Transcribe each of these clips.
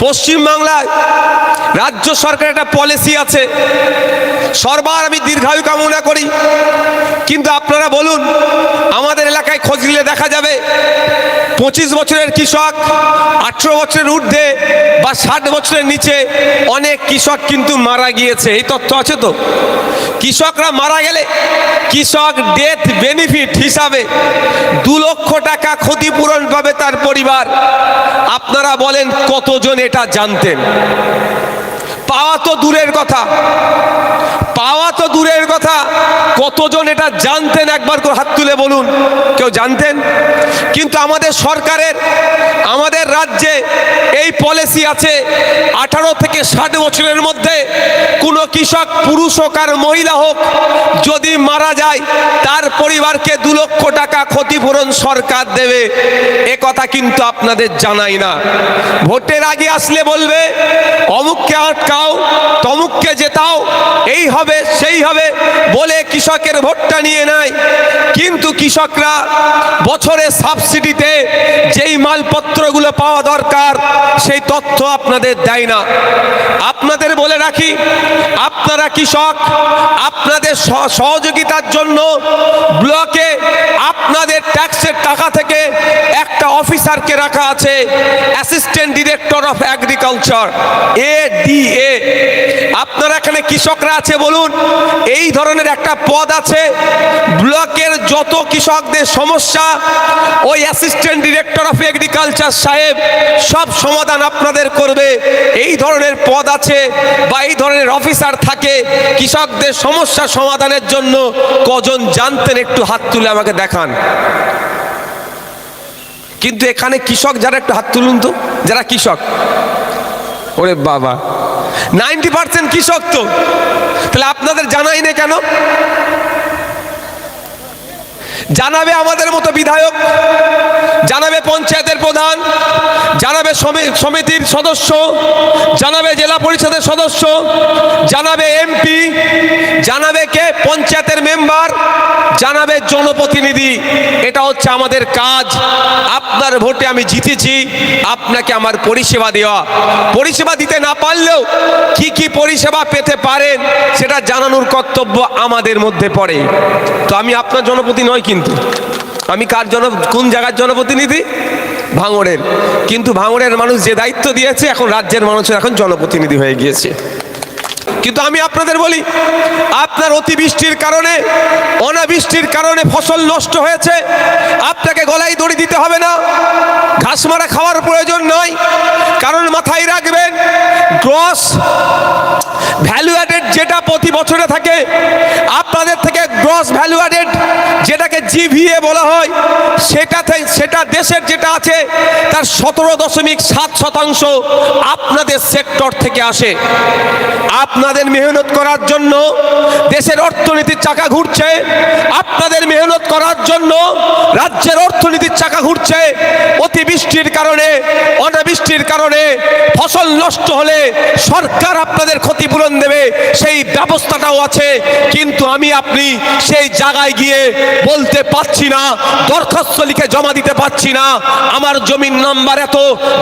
পশ্চিমবাংলায় রাজ্য সরকারের একটা পলিসি আছে, সবার আমি দীর্ঘায়ু কামনা করি, কিন্তু আপনারা বলুন আমাদের এলাকায় খোঁজ নিলে দেখা যাবে 25 বছরের কৃষক, 18 বছরের ঊর্ধ্বে বা 60 বছরের নিচে অনেক কৃষক কিন্তু মারা গিয়েছে। এই তথ্য আছে তো? কৃষকরা মারা গেলে কৃষক ডেথ বেনিফিট হিসাবে 2 লক্ষ টাকা ক্ষতিপূরণ পাবে তার পরিবার। আপনারা বলেন কতজন এটা জানতেন? পাওয়া তো দূরের কথা, কতজন এটা জানতেন? একবার করে হাত তুলে বলুন, কেউ জানতেন? কিন্তু আমাদের সরকারের, আমাদের রাজ্যে এই পলিসি আছে, 18 থেকে 60 বছরের মধ্যে কোনো কৃষক, পুরুষ হোক আর মহিলা হোক, যদি মারা যায় তার পরিবারকে 2 লক্ষ টাকা ক্ষতিপূরণ সরকার দেবে। এ কথা কিন্তু আপনাদের জানাই না। ভোটের আগে আসলে বলবে অমুককে আটকাও, তমুককে জেতাও, এই হবে সেই হবে বলে কৃষকের ভোটটা নিয়ে নেয়। কিন্তু কৃষকরা বছরে সাবসিডিতে যেই মালপত্রগুলো পাওয়া দরকার সেই তথ্য আপনাদের দেয় না। আপনাদের বলে রাখি, আপনারা কৃষক, আপনাদের সহযোগিতার জন্য ব্লকে আপনাদের ট্যাক্সের টাকা থেকে একটা অফিসারকে রাখা আছে, assistant director of agriculture, ADA। আপনারা এখানে কৃষকরা আছে বলুন, এই ধরনের একটা পদ আছে। ব্লকের যত কৃষকদের সমস্যা ওই অ্যাসিস্ট্যান্ট ডিরেক্টর অফ এগ্রিকালচার সাহেব সব সমাধান আপনাদের করবে। এই ধরনের পদ আছে বা এই ধরনের অফিসার থাকে কৃষকদের সমস্যা সমাধানের জন্য। কজন জানতেন? একটু হাত তুলে আমাকে দেখান। কিন্তু এখানে কৃষক যারা, একটু হাত তুলুন তো, যারা কৃষক। ওরে বাবা, 90% কৃষক তো, তাহলে আপনাদের জানাই না কেন? জানাবে আমাদের মতো বিধায়ক, জানাবে পঞ্চায়েতের প্রধান, জানাবে সমিতির সদস্য, জানাবে জেলা পরিষদের সদস্য, জানাবে MP, জানাবে কে? পঞ্চায়েতের মেম্বার, জানাবে জনপ্রতিনিধি। এটা হচ্ছে আমাদের কাজ। আপনার ভোটে আমি জিতেছি, আপনাকে আমার পরিষেবা দেওয়া। পরিষেবা দিতে না পারলেও কি কি পরিষেবা পেতে পারেন সেটা জানানোর কর্তব্য আমাদের মধ্যে পড়ে। তো আমি আপনার জনপ্রতিনিধি নয়, কিন্তু আমি কোন জায়গার জনপ্রতিনিধি? ভাঙড়ের। কিন্তু ভাঙড়ের মানুষ যে দায়িত্ব দিয়েছে, এখন রাজ্যের মানুষের এখন জনপ্রতিনিধি হয়ে গিয়েছে। কিন্তু আমি আপনাদের বলি, আপনার অতিবৃষ্টির কারণে, অনাবৃষ্টির কারণে ফসল নষ্ট হয়েছে, আপনাকে গলায় দড়ি দিতে হবে না, ঘাস মারা খাওয়ার প্রয়োজন নয়। কারণ মাথায় রাখবেন, গ্রস ভ্যালু অ্যাডেড যেটা প্রতি বছরে থাকে, আপনাদের থেকে গ্রস ভ্যালু অ্যাডেড যেটাকে GVA বলা হয়, সেটা দেশের যেটা আছে তার 17.7% আপনাদের সেক্টর থেকে আসে। আপনাদের মেহনত করার জন্য দেশের অর্থনীতির চাকা ঘুরছে, আপনাদের মেহনত করার জন্য রাজ্যের অর্থনীতির চাকা ঘুরছে। অতিবৃষ্টির কারণে, অনাবৃষ্টির কারণে ফসল নষ্ট হলে সরকার আপনাদের ক্ষতিপূরণ দেবে, সেই ব্যবস্থাটাও আছে। কিন্তু আপনি সেই জায়গায় গিয়ে বলতে পারছি না, দরখাস্ত লিখে জমা দিতে পারছি না, আমার জমির নাম্বার এত,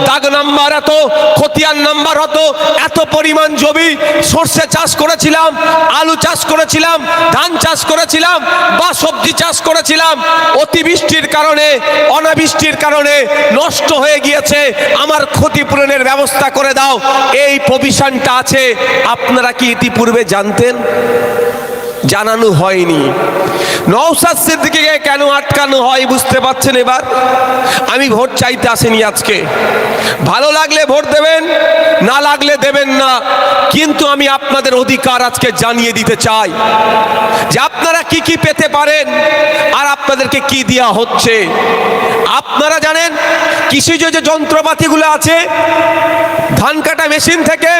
দাগ নাম্বার এত, খতিয়ান নাম্বার এত পরিমাণ জমি সর্ষে চাষ করেছিলাম, আলু চাষ করেছিলাম, ধান চাষ করেছিলাম বা সবজি চাষ করেছিলাম, অতিবৃষ্টির কারণে, অনাবৃষ্টির কারণে নষ্ট হয়ে গিয়েছে, আমার ক্ষতিপূরণের ব্যবস্থা করে দাও। এই প্রভিশনটা আছে। আপনারা কি ইতিপূর্বে জানতেন? জানানো হয়নি। নওশাদ সিদ্দিকীকে কেন আটকানো হয় বুঝতে পারছেন? এবার আমি ভোট চাইতে আসিনি আজকে। ভালো লাগলে ভোট দেবেন, না লাগলে দেবেন না, কিন্তু আমি আপনাদের অধিকার আজকে জানিয়ে দিতে চাই যে আপনারা কি কি পেতে পারেন আর আপনাদেরকে কি দেওয়া হচ্ছে। আপনারা জানেন কৃষিজ যে যন্ত্রপাতিগুলো আছে, ধান কাটা মেশিন থেকে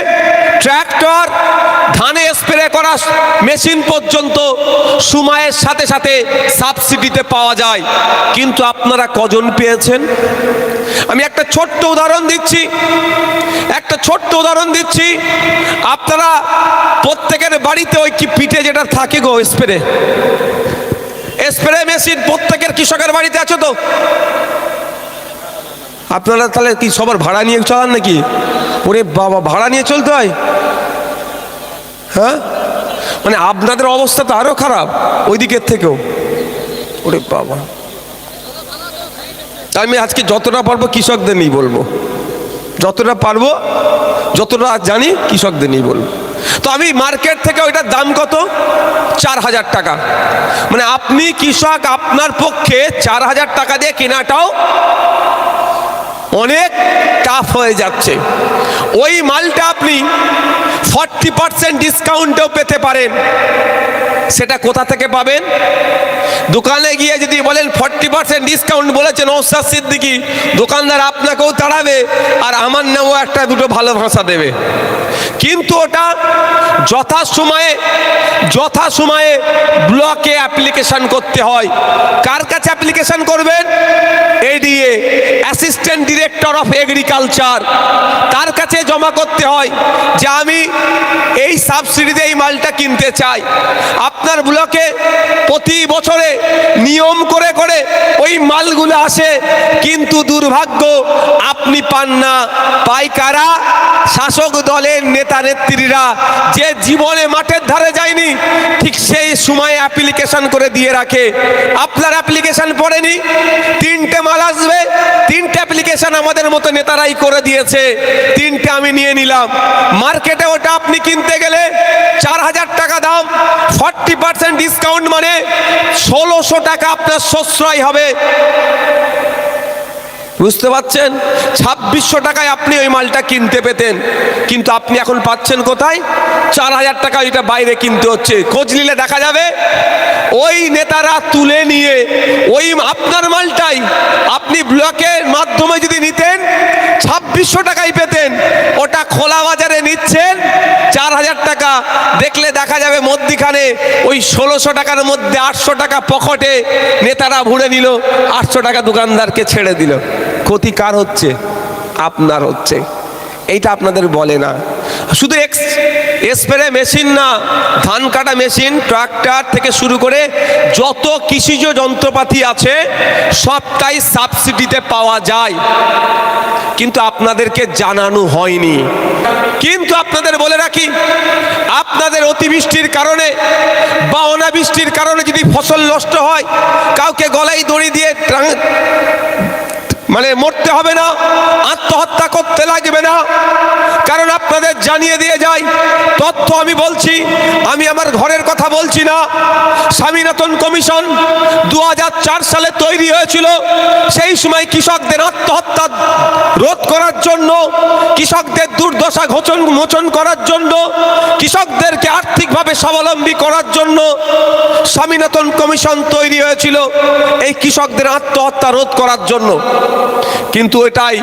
ট্র্যাক্টর, ধানে স্প্রে করা মেশিন পর্যন্ত সময়ের সাথে সাথে সাবসিডিতে পাওয়া যায়। কিন্তু আপনারা কজন পেয়েছেন? আমি একটা ছোট্ট উদাহরণ দিচ্ছি, আপনারা প্রত্যেকের বাড়িতে ওই কি পিঠে যেটা থাকে গো, স্প্রে মেশিন প্রত্যেকের কৃষকের বাড়িতে আছে তো? আপনারা তাহলে কি সবার ভাড়া নিয়ে চালান নাকি? ওরে বাবা, ভাড়া নিয়ে চলতে হয়? হ্যাঁ, মানে আপনাদের অবস্থা তো আরো খারাপ ওই দিকের থেকেও। ওরে বাবা, আমি আজকে যতটা পারবো কৃষকদের নিয়ে বলবো, যতটা পারবো, যতটা জানি কৃষকদের নিয়ে বলবো। তো আমি মার্কেট থেকে ওইটার দাম কত? 4,000 টাকা। মানে আপনি কৃষক, আপনার পক্ষে 4,000 টাকা দিয়ে কেনাটাও অনেক টাফ হয়ে যাচ্ছে। ওই মালটা আপনি 40% ডিসকাউন্টেও পেতে পারেন। সেটা কোথা থেকে পাবেন? দোকানে গিয়ে যদি বলেন 40% ডিসকাউন্ট বলেছেন নওশাদ সিদ্দিকী, দোকানদার আপনাকেও তাড়াবে আর আমার নামও একটা দুটো ভালো ভাষা দেবে। কিন্তু ওটা যথাসময়ে ব্লকে অ্যাপ্লিকেশন করতে হয়। কার কাছে অ্যাপ্লিকেশন করবেন? ADA, assistant director of agriculture, তার কাছে জমা করতে হয় যে আমি এই সাবসিডিতে এই মালটা কিনতে চাই। আপনার ব্লকে প্রতি বছরে নিয়ম করে করে ওই মালগুলো আসে, কিন্তু দুর্ভাগ্য আপনি পান না। পাই কারা? শাসক দলের নেতা নেত্রীরা, যে জীবনে মাঠের ধারে যায়নি, ঠিক সেই সময় অ্যাপ্লিকেশন করে দিয়ে রাখে। আপনার অ্যাপ্লিকেশন পড়েনি, 3টে মাল আসবে, 3টে অ্যাপ্লিকেশন আমাদের মতো নেতারাই করে দিয়েছে, 3টে আমি নিয়ে নিলাম। মার্কেটে ওটা আপনি কিনতে গেলে 4,000 টাকা দাম, 40% ডিসকাউন্ট মানে 1,600 টাকা আপনার সাশ্রয় হবে। বুঝতে পারছেন? 2,600 টাকায় আপনি ওই মালটা কিনতে পেতেন, কিন্তু আপনি এখন পাচ্ছেন কোথায়? 4,000 টাকা এটা বাইরে কিনতে হচ্ছে। খোঁজ নিলে দেখা যাবে ওই নেতারা তুলে নিয়ে ওই আপনার মালটাই আপনি ব্লকের মাধ্যমে যদি নিতেন 2,600 টাকায় পেতেন। ওটা খোলা বাজারে নিচ্ছেন 4,000 টাকা। দেখলে দেখা যাবে মধ্যিখানে ওই 1,600 টাকার মধ্যে 800 টাকা পকেটে নেতারা ভরে নিল, 800 টাকা দোকানদারকে ছেড়ে দিল। ক্ষতি কার হচ্ছে? আপনার হচ্ছে। এইটা আপনাদের বলে না। শুধু স্প্রে মেশিন না, ধান কাটা মেশিন, ট্রাক্টর থেকে শুরু করে যত কৃষিজ যন্ত্রপাতি আছে সবটাই সাবসিডিতে পাওয়া যায়, কিন্তু আপনাদেরকে জানানো হয়নি। কিন্তু আপনাদের বলে রাখি, আপনাদের অতিবৃষ্টির কারণে বা অনাবৃষ্টির কারণে যদি ফসল নষ্ট হয়, কাউকে গলায় দড়ি দিয়ে মানে মরতে হবে না, আত্মহত্যা করতে লাগবে না। কারণ আপনাদের জানিয়ে দিয়ে যাই তথ্য, আমি বলছি, আমি আমার ঘরের কথা বলছি না। স্বামীনাথন কমিশন 2004 সালে তৈরি হয়েছিল। সেই সময় কৃষকদের আত্মহত্যা রোধ করার জন্য, কৃষকদের দুর্দশা মোচন করার জন্য, কৃষকদেরকে আর্থিকভাবে স্বাবলম্বী করার জন্য স্বামীনাথন কমিশন তৈরি হয়েছিল, এই কৃষকদের আত্মহত্যা রোধ করার জন্য। কিন্তু এটাই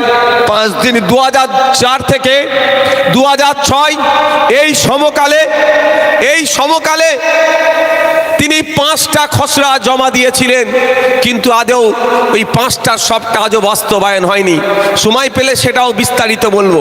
5 দিন 2004 থেকে 2006 এই সমকালে তিনি 5টা খসড়া জমা দিয়েছিলেন, কিন্তু আদৌ ওই 5টার সবটা আজও বাস্তবায়ন হয়নি। সময় পেলে সেটাও বিস্তারিত বলবো।